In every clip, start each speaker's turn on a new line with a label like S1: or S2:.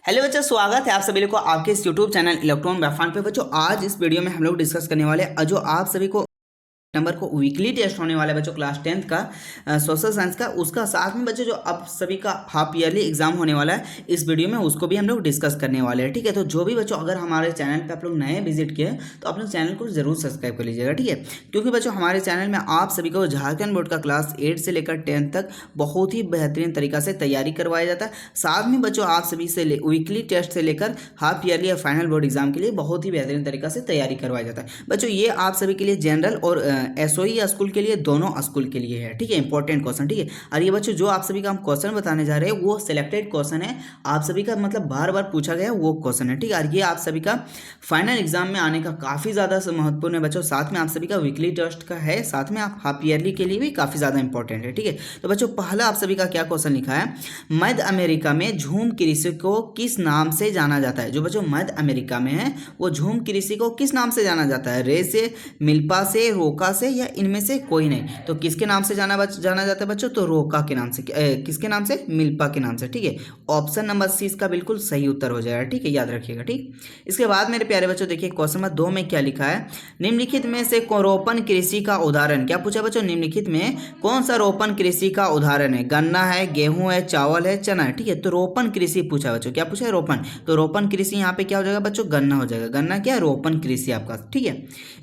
S1: Hello बच्चों, स्वागत है आप सभी लोग को आपके इस यूट्यूब चैनल इलेक्ट्रॉन व्याख्यान पे। बच्चों आज इस वीडियो में हम लोग डिस्कस करने वाले हैं जो आप सभी को नंबर को वीकली टेस्ट होने वाला है बच्चों क्लास 10th का सोशल साइंस का, उसका साथ में बच्चों जो अब सभी का हाफ ईयरली एग्जाम होने वाला है इस वीडियो में उसको भी हम लोग डिस्कस करने वाले हैं। ठीक है, तो जो भी बच्चों अगर हमारे चैनल पे आप लोग नए विजिट किए तो आप लोग चैनल को जरूर सब्सक्राइब कर लीजिएगा। ठीक है, क्योंकि बच्चों हमारे चैनल में आप सभी को झारखंड बोर्ड का क्लास 8 से लेकर 10 तक बहुत ही बेहतरीन तरीका से तैयारी करवाया जाता है। साथ में बच्चों आप सभी से वीकली टेस्ट से लेकर हाफ ईयरली या फाइनल बोर्ड एग्जाम के लिए बहुत ही बेहतरीन तरीका से तैयारी करवाया जाता है। बच्चों ये आप सभी के लिए जनरल और एसओई या स्कूल के लिए, दोनों स्कूल के लिए है। ठीक है, इंपॉर्टेंट क्वेश्चन। ठीक है, और ये बच्चों जो आप सभी का हम क्वेश्चन बताने जा रहे हैं वो सिलेक्टेड क्वेश्चन है, आप सभी का मतलब बार बार पूछा गया वो क्वेश्चन है। ठीक है, और ये आप सभी का फाइनल एग्जाम में आने का काफी ज्यादा महत्वपूर्ण है बच्चों। साथ में आप सभी का वीकली टेस्ट का है, साथ में आप हाफ ईयरली के लिए भी काफी ज्यादा इंपॉर्टेंट है। ठीक है, तो बच्चों पहला आप सभी का क्या क्वेश्चन लिखा है, मध्य अमेरिका में झूम कृषि को किस नाम से जाना जाता है। जो बच्चों मध्य अमेरिका में है वो झूम कृषि को किस नाम से जाना जाता है, रे से, मिल्पा से, रोका से, या इनमें से कोई नहीं। तो किसके नाम से जाना जाता है बच्चों, तो रोका के नाम से। किसके नाम से, मिल्पा के नाम से। ठीक है, ऑप्शन नंबर सी इसका बिल्कुल सही उत्तर हो जाएगा। ठीक है, याद रखिएगा। ठीक, इसके बाद मेरे प्यारे बच्चों देखिए क्वेश्चन नंबर 2 में क्या लिखा है, निम्नलिखित में से रोपण कृषि का उदाहरण क्या पूछा बच्चों, निम्नलिखित में कौन सा रोपण कृषि का उदाहरण है, गन्ना है, गेहूं है, चावल है, चना है। ठीक है, तो रोपण कृषि पूछा बच्चों, क्या पूछा है, रोपण। तो रोपण कृषि यहाँ पे क्या हो जाएगा बच्चों, गन्ना हो जाएगा। गन्ना क्या है, रोपण कृषि आपका। ठीक है,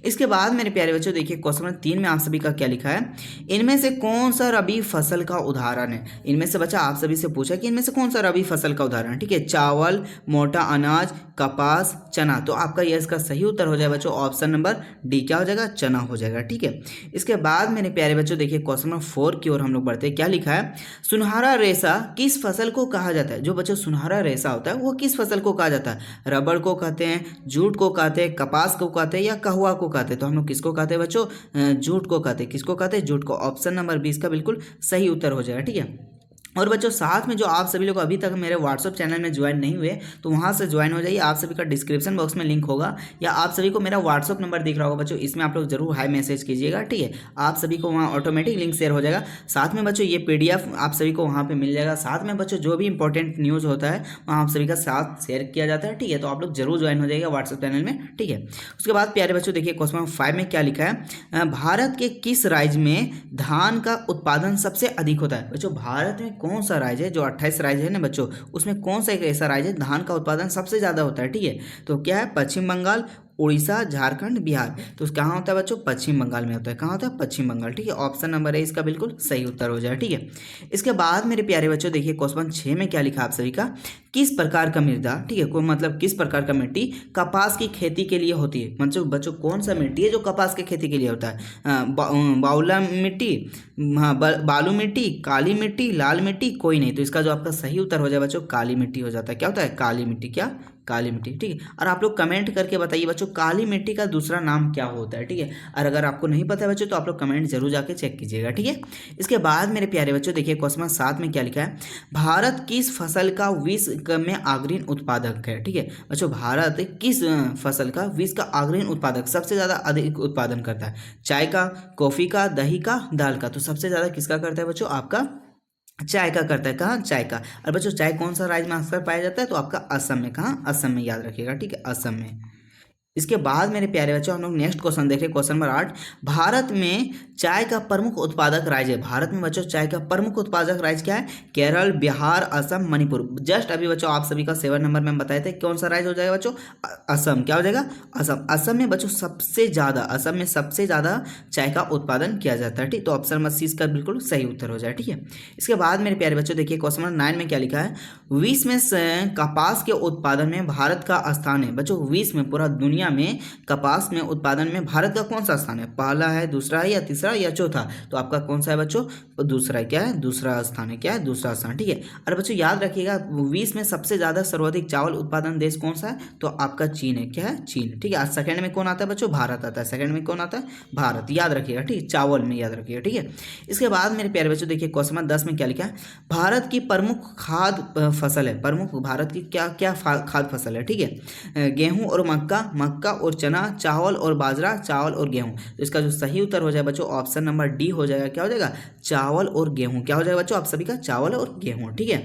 S1: इसके बाद मेरे प्यारे बच्चों देखिए क्वेश्चन नंबर 3 में आप सभी का क्या लिखा है, इनमें से कौन सा रबी फसल का उदाहरण है। इनमें से बच्चा आप सभी से पूछा कि इनमें से कौन सा रबी फसल का उदाहरण है। ठीक है, चावल, मोटा अनाज, कपास, चना। तो आपका यह इसका सही उत्तर हो जाएगा बच्चों ऑप्शन नंबर डी, क्या हो जाएगा, चना हो जाएगा। ठीक है, इसके बाद मेरे प्यारे बच्चों देखिए क्वेश्चन नंबर 4 की ओर हम लोग बढ़ते हैं। क्या लिखा है, सुनहरा रेशा किस फसल को कहा जाता है। जो बच्चों सुनहरा रेशा होता है वो किस फसल को कहा जाता है, रबड़ को कहते हैं, जूट को कहते हैं, कपास को कहते हैं, या कहवा को कहते हैं। तो हम लोग किसको कहते हैं बच्चों, जूट को कहते हैं। किसको कहते हैं, जूट को। ऑप्शन नंबर 20 का बिल्कुल सही उत्तर हो जाएगा। ठीक है, और बच्चों साथ में जो आप सभी लोग अभी तक मेरे व्हाट्सअप चैनल में ज्वाइन नहीं हुए तो वहां से ज्वाइन हो जाइए। आप सभी का डिस्क्रिप्शन बॉक्स में लिंक होगा, या आप सभी को मेरा व्हाट्सअप नंबर दिख रहा होगा बच्चों, इसमें आप लोग जरूर हाई मैसेज कीजिएगा। ठीक है, आप सभी को वहाँ ऑटोमेटिक लिंक शेयर हो जाएगा। साथ में बच्चों ये PDF आप सभी को वहाँ पे मिल जाएगा। साथ में बच्चों जो भी इंपॉर्टेंट न्यूज़ होता है वहाँ आप सभी का साथ शेयर किया जाता है। ठीक है, तो आप लोग जरूर ज्वाइन हो जाएगा व्हाट्सअप चैनल में। ठीक है, उसके बाद प्यारे बच्चों देखिए क्वेश्चन 5 में क्या लिखा है, भारत के किस राज्य में धान का उत्पादन सबसे अधिक होता है। बच्चों भारत में कौन सा राज्य है, जो 28 राज्य है ना बच्चों, उसमें कौन सा एक ऐसा राज्य है धान का उत्पादन सबसे ज्यादा होता है। ठीक है, तो क्या है, पश्चिम बंगाल, उड़ीसा, झारखंड, बिहार। तो कहाँ होता है बच्चों, पश्चिम बंगाल में होता है। कहाँ होता है, पश्चिम बंगाल। ठीक है, ऑप्शन नंबर है इसका बिल्कुल सही उत्तर हो जाए। ठीक है, इसके बाद मेरे प्यारे बच्चों देखिए क्वेश्चन 6 में क्या लिखा आप सभी का, किस प्रकार का मृदा, ठीक है, को मतलब किस प्रकार का मिट्टी कपास की खेती के लिए होती है। मतलब बच्चों कौन सा मिट्टी है जो कपास की खेती के लिए होता है, बाउला मिट्टी, हाँ बालू मिट्टी, काली मिट्टी, लाल मिट्टी, कोई नहीं। तो इसका जो आपका सही उत्तर हो जाए बच्चों काली मिट्टी हो जाता है। क्या होता है, काली मिट्टी। क्या, काली मिट्टी। ठीक है, और आप लोग कमेंट करके बताइए बच्चों काली मिट्टी का दूसरा नाम क्या होता है। ठीक है, और अगर आपको नहीं पता है बच्चों तो आप लोग कमेंट जरूर जाके चेक कीजिएगा। ठीक है, इसके बाद मेरे प्यारे बच्चों देखिए क्वेश्चन 7 में क्या लिखा है, भारत किस फसल का विश्व में अग्रणी उत्पादक है। ठीक है बच्चों, भारत किस फसल का विश्व का अग्रणी उत्पादक सबसे ज्यादा अधिक उत्पादन करता है, चाय का, कॉफी का, दही का, दाल का। तो सबसे ज्यादा किसका करता है बच्चों, आपका चाय का करता है। कहाँ, चाय का। और बच्चों चाय कौन सा राज्य में अक्सर पाया जाता है, तो आपका असम में। कहाँ, असम में, याद रखिएगा। ठीक है, असम में। इसके बाद मेरे प्यारे बच्चों हम लोग नेक्स्ट क्वेश्चन देखें, क्वेश्चन नंबर 8, भारत में चाय का प्रमुख उत्पादक राज्य है। भारत में बच्चों चाय का प्रमुख उत्पादक राज्य क्या है, केरल, बिहार, असम, मणिपुर। जस्ट अभी बच्चों आप सभी का 7 नंबर में हम बताए थे कौन सा राज्य हो जाएगा बच्चों, असम। क्या हो जाएगा, असम। असम में बच्चों सबसे ज्यादा, असम में सबसे ज्यादा चाय का उत्पादन किया जाता है। ठीक, तो ऑप्शन नंबर 30 का बिल्कुल सही उत्तर हो जाए। ठीक है, इसके बाद मेरे प्यारे बच्चों देखिए क्वेश्चन नंबर 9 में क्या लिखा है, विश्व में कपास के उत्पादन में भारत का स्थान है। बच्चों विश्व में, पूरा दुनिया में कपास में उत्पादन में भारत का कौन सा स्थान है, पहला है, दूसरा है, या तीसरा, या चौथा। तो आपका कौन सा है बच्चों, दूसरा। क्या है, दूसरा स्थान है। क्या है, दूसरा स्थान। ठीक है, और बच्चों याद रखिएगा विश्व में सबसे ज्यादा सर्वाधिक चावल उत्पादन देश कौन सा है, तो आपका चीन है। क्या है, चीन। ठीक है, आज सेकंड में कौन आता है बच्चों, भारत आता है। सेकंड में कौन आता है, भारत। याद रखिएगा। ठीक, चावल में याद रखिएगा। ठीक है, इसके बाद मेरे प्यारे बच्चों देखिए क्वेश्चन नंबर 10 में क्या लिखा है, भारत की प्रमुख खाद्य फसल है। प्रमुख भारत की क्या क्या खाद्य फसल है। ठीक है, गेहूं और मक्का, मक्का और चना, चावल और बाजरा, चावल और गेहूं। तो इसका जो सही उत्तर हो जाए बच्चों ऑप्शन नंबर डी हो जाएगा। क्या हो जाएगा, चावल और गेहूं। क्या हो जाएगा बच्चों आप सभी का, चावल और गेहूं। ठीक है,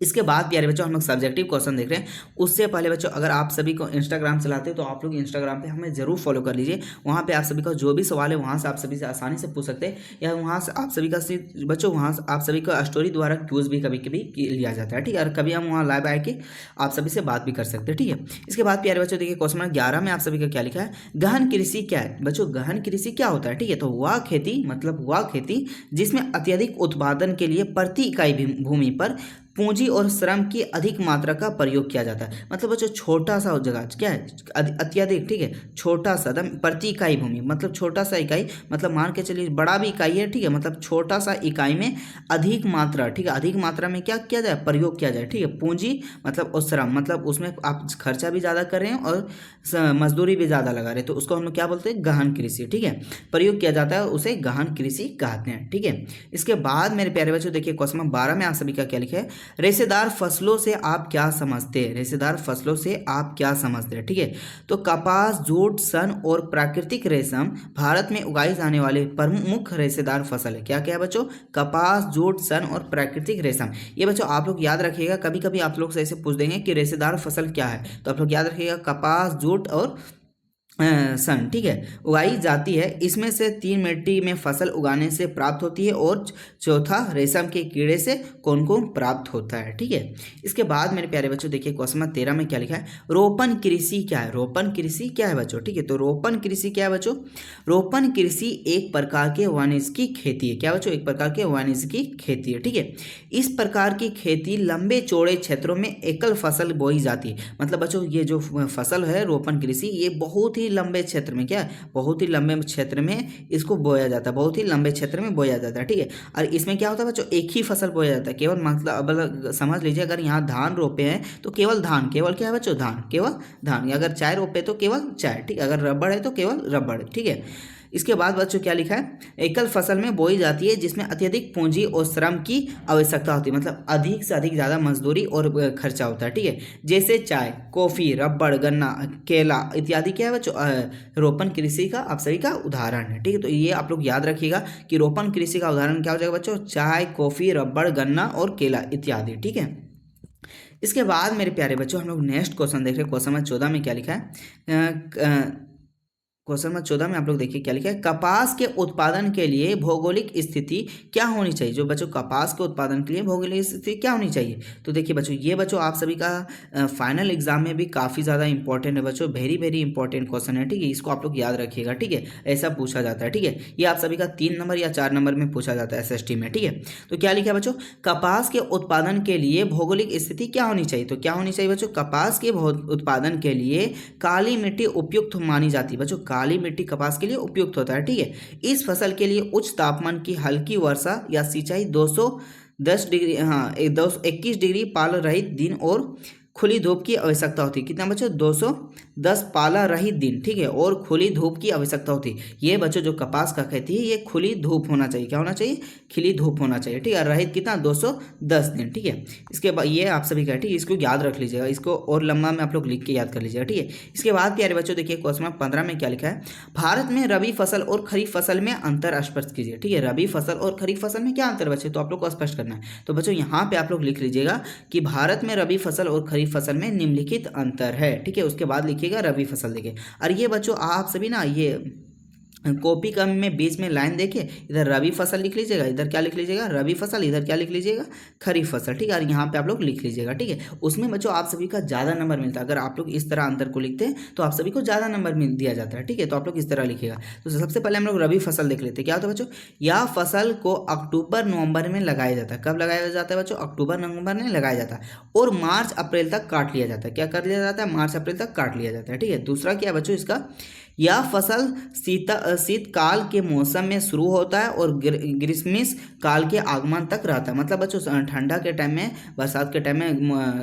S1: इसके बाद प्यारे बच्चों हम लोग सब्जेक्टिव क्वेश्चन देख रहे हैं। उससे पहले बच्चों अगर आप सभी को इंस्टाग्राम चलाते हो तो आप लोग इंस्टाग्राम पे हमें जरूर फॉलो कर लीजिए। वहाँ पे आप सभी का जो भी सवाल है वहाँ से आप सभी से आसानी से पूछ सकते हैं, या वहाँ से आप सभी का बच्चों वहाँ से आप सभी का स्टोरी द्वारा क्यूज भी कभी कभी लिया जाता है, ठीक है। और कभी हम वहाँ लाइव आके आप सभी से बात भी कर सकते हैं, ठीक है। इसके बाद प्यारे बच्चों देखिए क्वेश्चन नंबर 11 में आप सभी का क्या लिखा है, गहन कृषि क्या है बच्चों। गहन कृषि क्या होता है, ठीक है। तो वह खेती मतलब वह खेती जिसमें अत्यधिक उत्पादन के लिए प्रति इकाई भूमि पर पूंजी और श्रम की अधिक मात्रा का प्रयोग किया जाता है। मतलब बच्चों छोटा सा जगह क्या है, अत्यधिक, ठीक है। छोटा सा दम प्रति इकाई भूमि मतलब छोटा सा इकाई, मतलब मान के चलिए बड़ा भी इकाई है, ठीक है। मतलब छोटा सा इकाई में अधिक मात्रा, ठीक है, अधिक मात्रा में क्या किया जाए, प्रयोग किया जाए, ठीक है। पूंजी मतलब और श्रम मतलब उसमें आप खर्चा भी ज़्यादा कर रहे हैं और मजदूरी भी ज़्यादा लगा रहे हैं, तो उसको हम लोग क्या बोलते हैं, गहन कृषि, ठीक है। प्रयोग किया जाता है उसे गहन कृषि कहते हैं, ठीक है। इसके बाद मेरे प्यारे बच्चों देखिए क्वेश्चन नंबर 12 में आप सभी का क्या लिखा है, रेशेदार फसलों से आप क्या समझते हैं। रेशेदार फसलों से आप क्या समझते हैं, ठीक है। तो कपास, जूट, सन और प्राकृतिक रेशम भारत में उगाई जाने वाले प्रमुख रेशेदार फसल है। क्या क्या है बच्चों, कपास, जूट, सन और प्राकृतिक रेशम। ये बच्चों आप लोग याद रखिएगा, कभी कभी आप लोग से ऐसे पूछ देंगे कि रेशेदार फसल क्या है, तो आप लोग याद रखिएगा कपास, जूट और सन, ठीक है, उगाई जाती है। इसमें से 3 मिट्टी में फसल उगाने से प्राप्त होती है और चौथा रेशम के कीड़े से कौन कौन प्राप्त होता है, ठीक है। इसके बाद मेरे प्यारे बच्चों देखिए क्वेश्चन नंबर 13 में क्या लिखा है, रोपण कृषि क्या है। रोपण कृषि क्या है बच्चों, ठीक है। तो रोपण कृषि क्या है बच्चों, रोपण कृषि एक प्रकार के वाणिज्यिक खेती है। क्या बच्चों, एक प्रकार के वाणिज्यिक खेती है, ठीक है। इस प्रकार की खेती लंबे चौड़े क्षेत्रों में एकल फसल बोई जाती है। मतलब बच्चों ये जो फसल है रोपण कृषि, ये बहुत ही लंबे क्षेत्र में क्या, बहुत ही लंबे क्षेत्र में इसको बोया जाता है, बहुत ही लंबे क्षेत्र में बोया जाता है, ठीक है। और इसमें क्या होता है बच्चों, एक ही फसल बोया जाता है केवल, मतलब समझ लीजिए अगर यहाँ धान रोपे हैं तो केवल धान, केवल क्या है बच्चों, धान, केवल धान। अगर चाय रोपे तो केवल चाय, ठीक है। अगर रबड़ है तो केवल रबड़, ठीक है। इसके बाद बच्चों क्या लिखा है, एकल फसल में बोई जाती है जिसमें अत्यधिक पूंजी और श्रम की आवश्यकता होती है। मतलब अधिक से अधिक ज़्यादा मजदूरी और खर्चा होता है, ठीक है। जैसे चाय, कॉफ़ी, रबड़, गन्ना, केला इत्यादि क्या है बच्चों, रोपण कृषि का आप सभी का उदाहरण है, ठीक है। तो ये आप लोग याद रखिएगा कि रोपण कृषि का उदाहरण क्या हो जाएगा बच्चों, चाय, कॉफ़ी, रबड़, गन्ना और केला इत्यादि, ठीक है। इसके बाद मेरे प्यारे बच्चों हम लोग नेक्स्ट क्वेश्चन देख रहे हैं। क्वेश्चन नंबर 14 में क्या लिखा है, क्वेश्चन नंबर 14 में आप लोग देखिए क्या लिखा है, कपास के उत्पादन के लिए भौगोलिक स्थिति क्या होनी चाहिए। जो बच्चों कपास के उत्पादन के लिए भौगोलिक स्थिति क्या होनी चाहिए, तो देखिए बच्चों ये बच्चों आप सभी का फाइनल एग्जाम में भी काफ़ी ज़्यादा इंपॉर्टेंट है बच्चों, वेरी वेरी इंपॉर्टेंट क्वेश्चन है, ठीक है। इसको आप लोग याद रखिएगा, ठीक है। ऐसा पूछा जाता है, ठीक है। ये आप सभी का 3 नंबर या 4 नंबर में पूछा जाता है SST में, ठीक है। तो क्या लिखा है बच्चों, कपास के उत्पादन के लिए भौगोलिक स्थिति क्या होनी चाहिए। तो क्या होनी चाहिए बच्चों, कपास के उत्पादन के लिए काली मिट्टी उपयुक्त मानी जाती है। बच्चों काली मिट्टी कपास के लिए उपयुक्त होता है, ठीक है। इस फसल के लिए उच्च तापमान की हल्की वर्षा या सिंचाई 210 डिग्री 221 डिग्री पाल रहित दिन और खुली धूप की आवश्यकता होती है। कितना बच्चों, 210 पाला रहित दिन, ठीक है, और खुली धूप की आवश्यकता होती है। ये बच्चों जो कपास का खेती है ये खुली धूप होना चाहिए, क्या होना चाहिए, खिली धूप होना चाहिए, ठीक है। रहित कितना, 210 दिन, ठीक है। इसके बाद ये आप सभी का, ठीक है, इसको याद रख लीजिएगा, इसको और लंबा में आप लोग लिख के याद कर लीजिएगा, ठीक है। इसके बाद प्यारे बच्चों देखिए क्वेश्चन नंबर 15 में क्या लिखा है, भारत में रबी फसल और खरीफ फसल में अंतर स्पष्ट कीजिए, ठीक है। रबी फसल और खरीफ फसल में क्या अंतर बच्चे, तो आप लोग को स्पष्ट करना है। तो बच्चों यहाँ पे आप लोग लिख लीजिएगा कि भारत में रबी फसल और खरीफ फसल में निम्नलिखित अंतर है, ठीक है। उसके बाद लिखिएगा रबी फसल देखिए। और ये बच्चों आप सभी ना ये कॉपी का में बीच में लाइन देके इधर रबी फसल लिख लीजिएगा, इधर क्या लिख लीजिएगा, रबी फसल, इधर क्या लिख लीजिएगा, खरीफ फसल, ठीक है। और यहाँ पे आप लोग लिख लीजिएगा, ठीक है। उसमें बच्चों आप सभी का ज़्यादा नंबर मिलता है, अगर आप लोग इस तरह अंतर को लिखते हैं तो आप सभी को ज़्यादा नंबर मिल दिया जाता है, ठीक है। तो आप लोग इस तरह लिखिएगा। तो सबसे पहले हम लोग रबी फसल देख लेते हैं। क्या होता है बच्चों, यह फसल को अक्टूबर नवंबर में लगाया जाता है। कब लगाया जाता है बच्चों, अक्टूबर नवंबर में लगाया जाता है और मार्च अप्रैल तक काट लिया जाता है। क्या कर लिया जाता है, मार्च अप्रैल तक काट लिया जाता है, ठीक है। दूसरा क्या है बच्चों इसका, यह फसल शीतकाल के मौसम में शुरू होता है और ग्रीष्म काल के आगमन तक रहता है। मतलब बच्चों ठंडा के टाइम में, बरसात के टाइम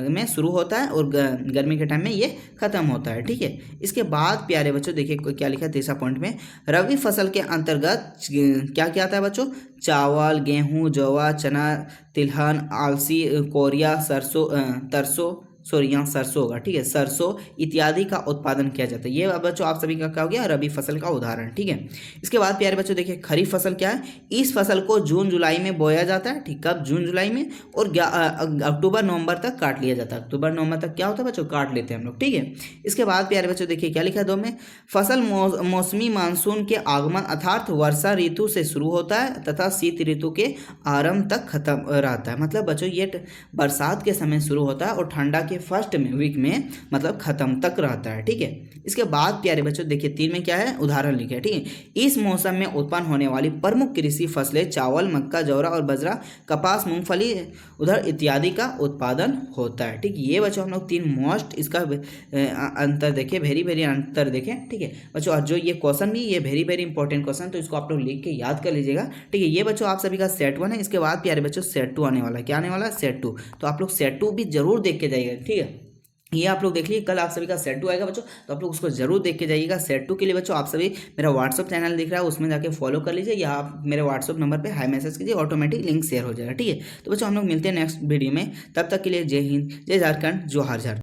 S1: में शुरू होता है और गर्मी के टाइम में ये खत्म होता है, ठीक है। इसके बाद प्यारे बच्चों देखिए क्या लिखा है तीसरा पॉइंट में, रबी फसल के अंतर्गत क्या क्या आता है बच्चों, चावल, गेहूँ, जवा, चना, तिलहन, अलसी, कोरिया, सरसों, सॉरी यहाँ सरसों होगा, ठीक है, सरसों इत्यादि का उत्पादन किया जाता है। ये बच्चों आप सभी का क्या हो गया, रबी फसल का उदाहरण, ठीक है। इसके बाद प्यारे बच्चों देखिए खरीफ फसल क्या है, इस फसल को जून जुलाई में बोया जाता है, ठीक, कब, जून जुलाई में, और अक्टूबर नवंबर तक काट लिया जाता है। अक्टूबर नवंबर तक क्या होता है बच्चों, काट लेते हैं हम लोग, ठीक है। इसके बाद प्यारे बच्चों देखिए क्या लिखा है दो में, फसल मौसमी मानसून के आगमन अर्थात वर्षा ऋतु से शुरू होता है तथा शीत ऋतु के आरंभ तक खत्म रहता है। मतलब बच्चों ये बरसात के समय शुरू होता है और ठंडा के फर्स्ट वीक में मतलब खत्म तक रहता है, ठीक है। इसके बाद प्यारे बच्चों देखिए 3 में क्या है, उदाहरण लिखे है, ठीक है। इस मौसम में उत्पन्न होने वाली प्रमुख कृषि फसलें चावल, मक्का, जौरा और बाजरा, कपास, मूंगफली उधर इत्यादि का उत्पादन होता है, ठीक। ये बच्चों हम लोग 3 मोस्ट इसका अंतर देखें, वेरी वेरी अंतर देखें, ठीक है बच्चों। और जो ये क्वेश्चन भी ये वेरी वेरी इंपॉर्टेंट क्वेश्चन, तो इसको आप लोग लिख के याद कर लीजिएगा, ठीक है। ये बच्चों आप सभी का सेट 1 है। इसके बाद प्यारे बच्चों सेट 2 आने वाला है, क्या आने वाला है, सेट 2। तो आप लोग सेट 2 भी जरूर देख के जाइएगा, ठीक है। ये आप लोग देख लीजिए, कल आप सभी का सेट 2 आएगा बच्चों, तो आप लोग उसको जरूर देख के जाइएगा। सेट 2 के लिए बच्चों आप सभी मेरा व्हाट्सअप चैनल दिख रहा है, उसमें जाके फॉलो कर लीजिए, या आप मेरे व्हाट्सअप नंबर पे हाई मैसेज कीजिए, ऑटोमेटिक लिंक शेयर हो जाएगा, ठीक है। तो बच्चों हम लोग मिलते हैं नेक्स्ट वीडियो में, तब तक के लिए जय हिंद, जय झारखंड, जोहार झारखंड।